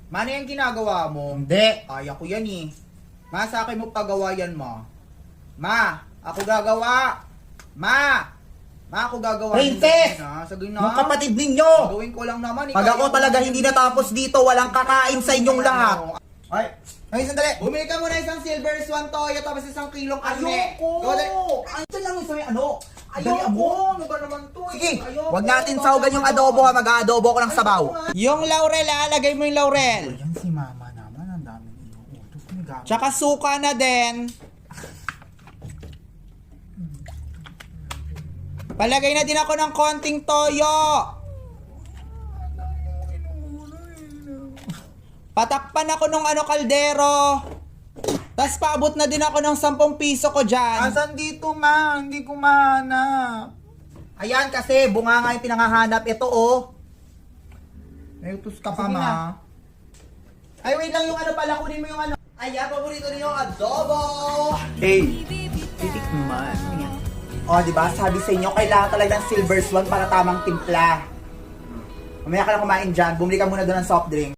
Mano yung ginagawa mo? Hindi. Kaya ko yan eh. Ma, sa akin mo pagawa yan, ma. Ma, ako gagawa. Ma, ako gagawa. Princess! Sagay na. Yung kapatid ninyo! Gawin ko lang naman. Pag ako talaga hindi natapos dito, walang kakain sa inyong lahat. Ay, sandali. Bumili ka muna isang silver swan toyo tapos isang kilong karne. Ayoko! Ito lang yung ano. Ayoko! Ayoko! Ano ba naman to eh? Sige, Ayoko. wag natin sawagan yung adobo ha. Mag-aadobo ko ng sabaw. Yung laurel, lagay mo yung laurel. Yan si mama naman. Ang daming inuutos. Tsaka suka na din. Palagay na din ako ng konting toyo. Patakpan ako ng kaldero. Tapos paabot na din ako ng 10 piso ko dyan. Asan dito, ma? Hindi ko mahanap. Ayan kasi, bunga nga yung pinangahanap. Ito, oh. May utos ka pa, Sige ma. na. Ay, wait lang yung ano pala. Kunin mo yung ano. Ayan, paborito niyo yung adobo. Hey, titikman. O, di ba? Sabi sa inyo, kailangan talaga ng silver swan para tamang timpla. Mamaya ka na kumain dyan. Bumili ka muna doon ng soft drink.